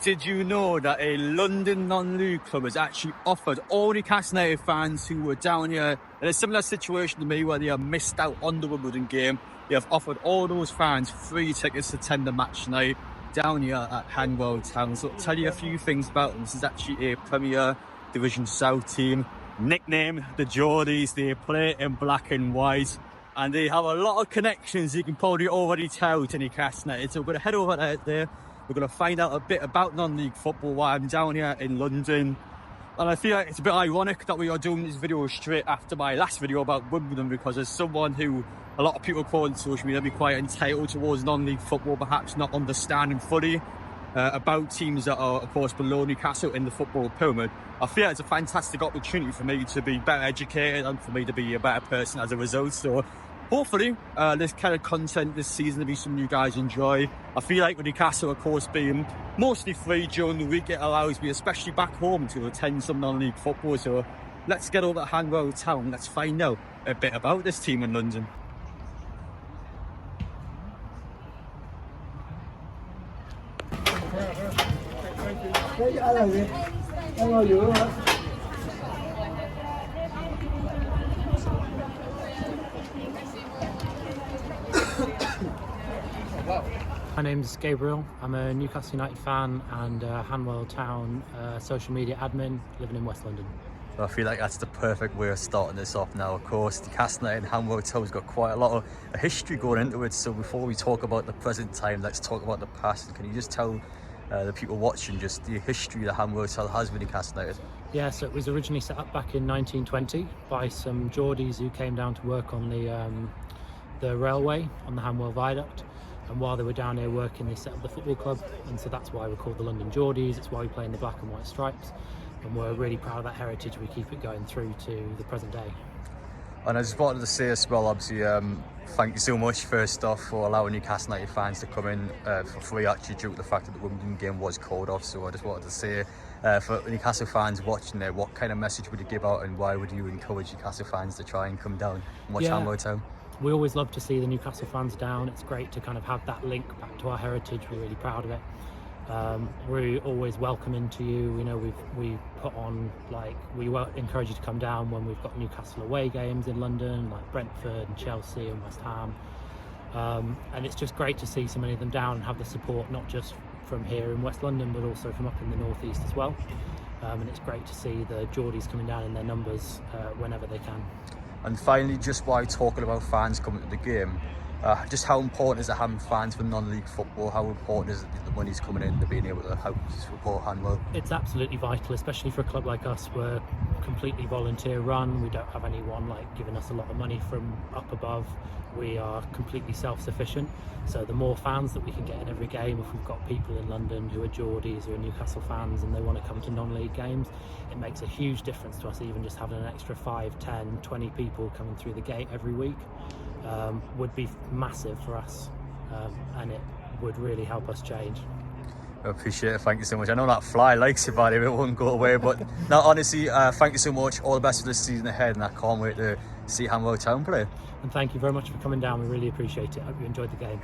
Did you know that a London non-league club has actually offered all Newcastle United fans who were down here in a similar situation to me where they have missed out on the Wimbledon game, they have offered all those fans free tickets to attend the match tonight down here at Hanwell Town. So I'll tell you a few things about them. This is actually a Premier Division South team, nicknamed the Geordies. They play in black and white and they have a lot of connections, you can probably already tell, to Newcastle United. So we're going to head over there. We're going to find out a bit about non-league football while I'm down here in London. And I feel like it's a bit ironic that we are doing this video straight after my last video about Wimbledon, because as someone who a lot of people call on social media be quite entitled towards non-league football, perhaps not understanding fully about teams that are, of course, below Newcastle in the football pyramid, I feel like it's a fantastic opportunity for me to be better educated and for me to be a better person as a result. So hopefully this kind of content this season will be something you guys enjoy. I feel like with Newcastle, of course, being mostly free during the week, it allows me, especially back home, to attend some non-league football. So let's get over to Hanwell Town. Let's find out a bit about this team in London. My name's Gabriel. I'm a Newcastle United fan and Hanwell Town social media admin living in West London. So I feel like that's the perfect way of starting this off now. Of course, Newcastle United and Hanwell Town has got quite a lot of history going into it. So before we talk about the present time, let's talk about the past. Can you just tell the people watching just the history that Hanwell Town has with Newcastle United? Yeah, so it was originally set up back in 1920 by some Geordies who came down to work on the railway on the Hanwell Viaduct. And while they were down here working, they set up the football club, and so that's why we're called the London Geordies. It's why we play in the black and white stripes, and we're really proud of that heritage. We keep it going through to the present day. And I just wanted to say as well, obviously, thank you so much first off for allowing Newcastle United fans to come in for free, actually, due to the fact that the Wimbledon game was called off. So I just wanted to say, for Newcastle fans watching there, what kind of message would you give out, and why would you encourage Newcastle fans to try and come down and watch Hanwell Town? We always love to see the Newcastle fans down. It's great to kind of have that link back to our heritage. We're really proud of it. We're always welcoming to you. You know, we put on, like, we encourage you to come down when we've got Newcastle away games in London, like Brentford and Chelsea and West Ham. And it's just great to see so many of them down and have the support, not just from here in West London, but also from up in the northeast as well. And it's great to see the Geordies coming down in their numbers whenever they can. And finally, just while talking about fans coming to the game, just how important is it having fans for non-league football? How important is it that the money's coming in to being able to help support Hanwell? It's absolutely vital, especially for a club like us. We're completely volunteer run. We don't have anyone like giving us a lot of money from up above. We are completely self-sufficient. So the more fans that we can get in every game, if we've got people in London who are Geordies, who are Newcastle fans, and they want to come to non-league games, it makes a huge difference to us. Even just having an extra 5, 10, 20 people coming through the gate every week would be massive for us, and it would really help us change. I appreciate it, thank you so much. I know that fly likes it, but it won't go away. But no, honestly, thank you so much. All the best for this season ahead, and I can't wait to see Hanwell Town play. And thank you very much for coming down. We really appreciate it. Hope you enjoyed the game.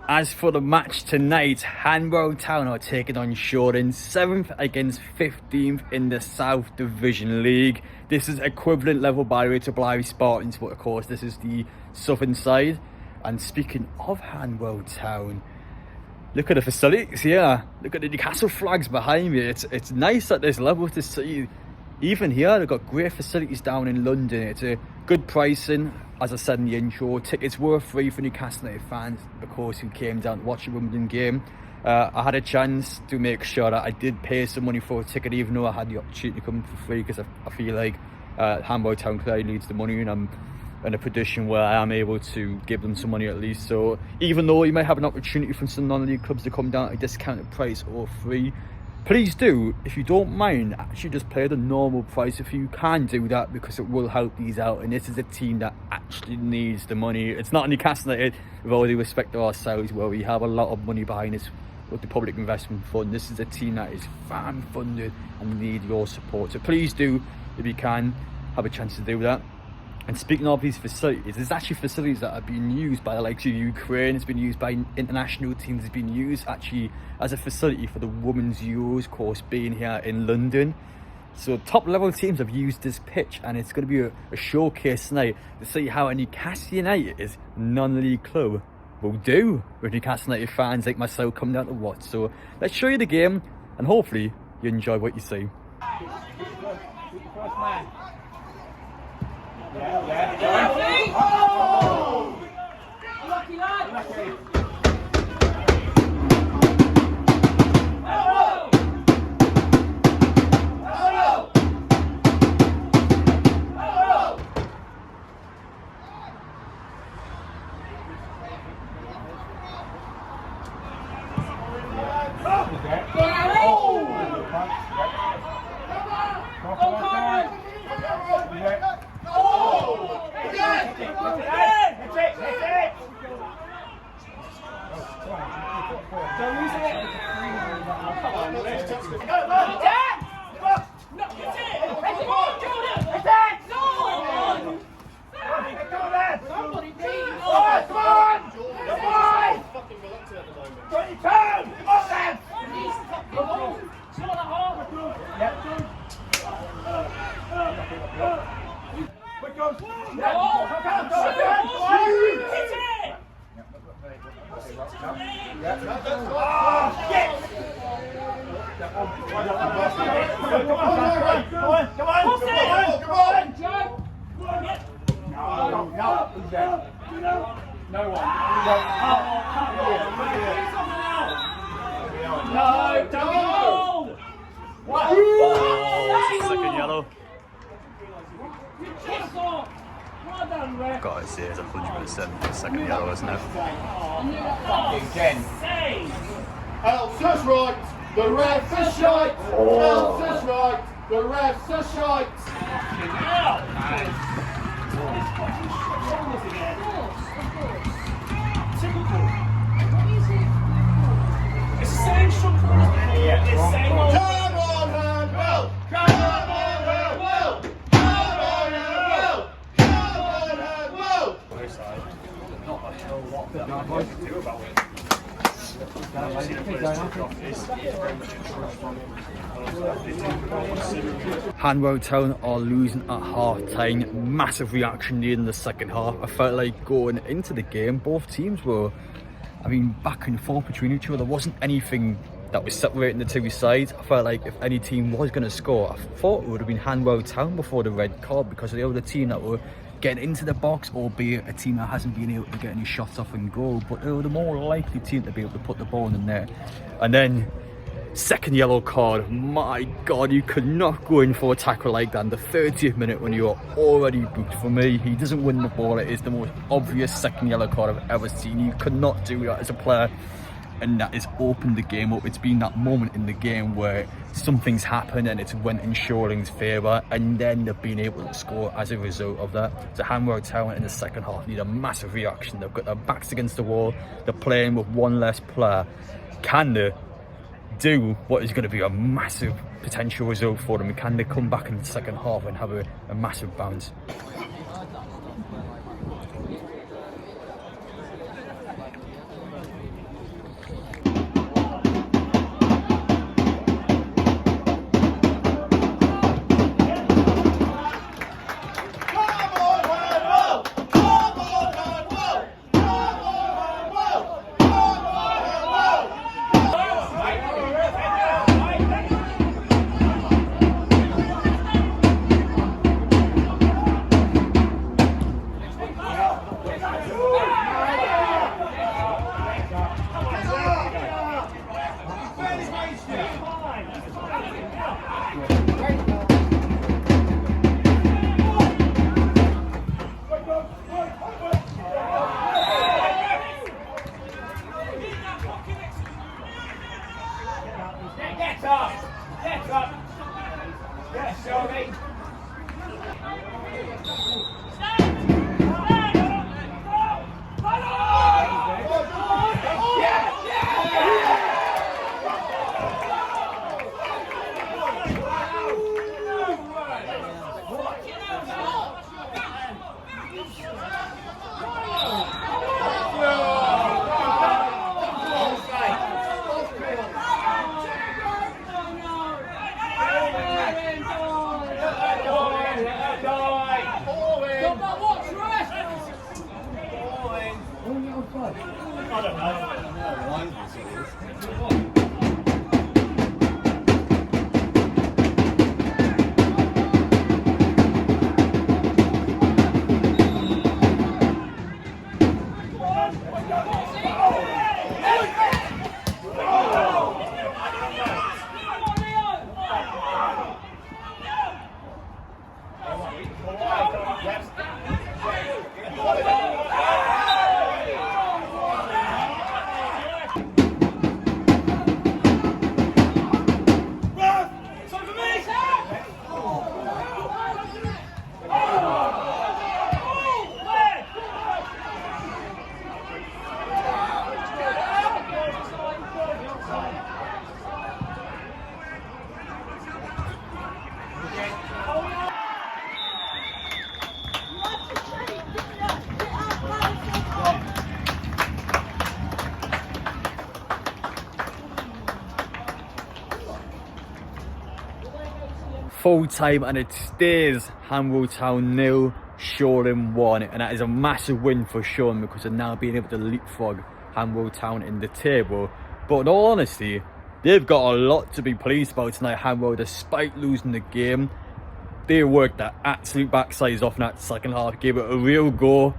As for the match tonight, Hanwell Town are taking on Shorten, 7th against 15th in the South Division League. This is equivalent level, by the way, to Blythe Spartans, but of course this is the southern side. And speaking of Hanwell Town, look at the facilities here. Look at the Newcastle flags behind me. It's nice at this level to see. Even here, they've got great facilities down in London. It's a good pricing. As I said in the intro, tickets were free for Newcastle United fans, of course, who came down to watch the Wimbledon game. I had a chance to make sure that I did pay some money for a ticket, even though I had the opportunity to come for free, because I feel like Hanwell Town clearly needs the money, and I'm in a position where I am able to give them some money at least. So even though you might have an opportunity from some non-league clubs to come down at a discounted price or free, please do, if you don't mind, actually just play the normal price if you can do that, because it will help these out. And this is a team that actually needs the money. It's not Newcastle United, with all due respect to ourselves, where we have a lot of money behind us with the Public Investment Fund. This is a team that is fan funded and need your support. So please do, if you can, have a chance to do that. And speaking of these facilities, there's actually facilities that are being used by the likes of Ukraine, it's been used by international teams, it's been used actually as a facility for the Women's Euros course being here in London. So top level teams have used this pitch, and it's going to be a showcase tonight to see how a Newcastle United non-league club will do with Newcastle United fans like myself coming down to watch. So let's show you the game, and hopefully you enjoy what you see. Second yellow. Got to say it's 100% second yellow, isn't it? Again. Else is right, the refs is shite. Else is right, the refs is shite. It's the same structure. It's the same old. Come on, Hanwell! Come on, Hanwell! Come on, Hanwell! Come on, Hanwell! Not a hell lot that I can do about it. Hanwell Town are losing at half time. Massive reaction in the second half. I felt like going into the game, both teams were, back and forth between each other. There wasn't anything that was separating the two sides. I felt like if any team was going to score, I thought it would have been Hanwell Town before the red card, because they were the team that were getting into the box, albeit a team that hasn't been able to get any shots off and goal, but they were the more likely team to be able to put the ball in there. And then second yellow card, my god, you could not go in for a tackle like that in the 30th minute when you are already booked. For me, he doesn't win the ball. It is the most obvious second yellow card I've ever seen. You could not do that as a player, and that has opened the game up. It's been that moment in the game where something's happened and it's went in Shawling's favour, and then they've been able to score as a result of that. So Hanwell Town in the second half need a massive reaction. They've got their backs against the wall, they're playing with one less player. Can they do what is going to be a massive potential result for them? Can they come back in the second half and have a massive bounce? Full time, and it stays Hanwell Town 0, Shoreham 1, and that is a massive win for Shoreham because they're now being able to leapfrog Hanwell Town in the table. But in all honesty, they've got a lot to be pleased about tonight. Hanwell, despite losing the game, they worked their absolute backsides off in that second half, gave it a real go.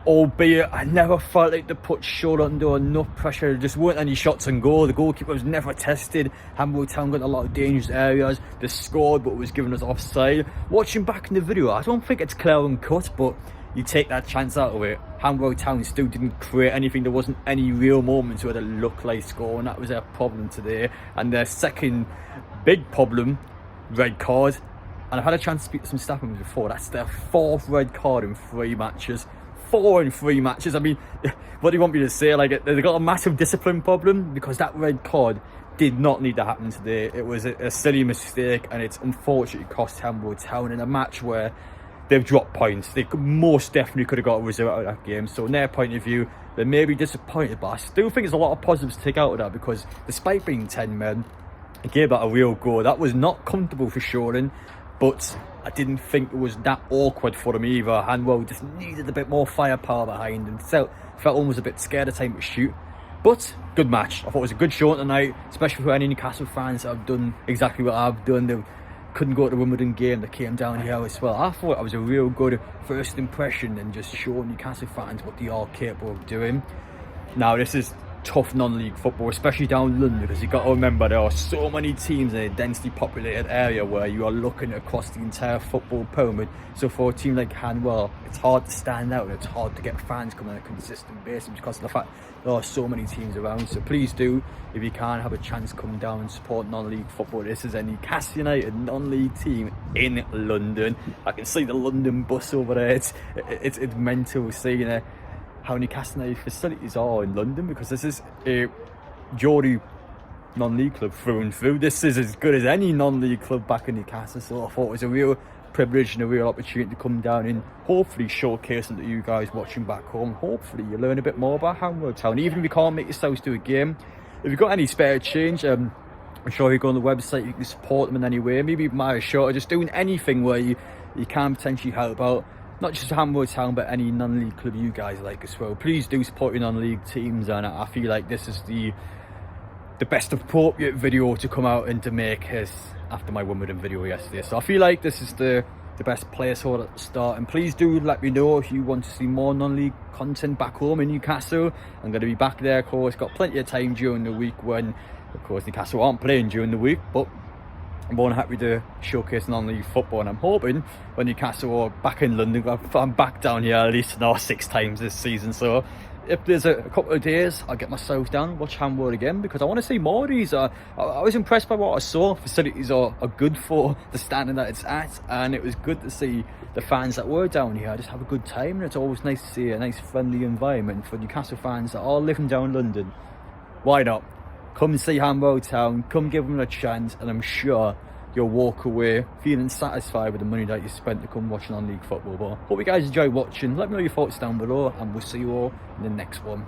Albeit, I never felt like they put Shore under enough pressure. There just weren't any shots on goal. The goalkeeper was never tested. Hanwell Town got a lot of dangerous areas. They scored, but was given us offside. Watching back in the video, I don't think it's clear and cut, but you take that chance out of it. Hanwell Town still didn't create anything. There wasn't any real moments where they looked like scoring. That was their problem today. And their second big problem, red card. And I've had a chance to speak to some staff members before. That's their 4th red card in 3 matches. 4 in 3 matches. I mean, what do you want me to say? Like, they've got a massive discipline problem because that red card did not need to happen today. It was a silly mistake, and it's unfortunately cost Hanwell Town in a match where they've dropped points. They most definitely could have got a result out of that game. So in their point of view, they may be disappointed, but I still think there's a lot of positives to take out of that because despite being 10 men, they gave that a real go. That was not comfortable for Shoreham, but I didn't think it was that awkward for them either. Hanwell just needed a bit more firepower behind and felt almost a bit scared of time to shoot. But good match. I thought it was a good show tonight, especially for any Newcastle fans that have done exactly what I've done. They couldn't go to the Wimbledon game, they came down here as well. I thought it was a real good first impression and just showing Newcastle fans what they are capable of doing. Now this is tough non-league football, especially down in London, because you've got to remember there are so many teams in a densely populated area where you are looking across the entire football pyramid. So for a team like Hanwell, it's hard to stand out, it's hard to get fans coming on a consistent basis because of the fact there are so many teams around. So please do, if you can, have a chance, come down and support non-league football. This is a Newcastle United non-league team in London. I can see the London bus over there. It's mental seeing how Newcastle United facilities are in London, because this is a Geordie non-league club through and through. This is as good as any non-league club back in Newcastle, so I thought it was a real privilege and a real opportunity to come down and hopefully showcase them to you guys watching back home. Hopefully you learn a bit more about Hanwell Town, even if you can't make yourselves do a game. If you've got any spare change, I'm sure you go on the website, you can support them in any way, maybe buy a shirt or just doing anything where you can potentially help out not just Hanwell Town but any non-league club you guys like as well. Please do support your non-league teams, and I feel like this is the best appropriate video to come out and to make is after my Wimbledon video yesterday. So I feel like this is the best placeholder at the start, and please do let me know if you want to see more non-league content back home in Newcastle. I'm going to be back there, of course, got plenty of time during the week when of course Newcastle aren't playing during the week, but I'm more than happy to showcase non-league football, and I'm hoping when Newcastle are back in London, I'm back down here at least now 6 times this season. So if there's a couple of days, I'll get myself down, watch Hanwell again, because I want to see more of these. I was impressed by what I saw. Facilities are good for the standard that it's at, and it was good to see the fans that were down here just have a good time. And it's always nice to see a nice friendly environment for Newcastle fans that are living down London. Why not? Come and see Hanwell Town, come give them a chance, and I'm sure you'll walk away feeling satisfied with the money that you spent to come watch non-league football. But hope you guys enjoy watching. Let me know your thoughts down below, and we'll see you all in the next one.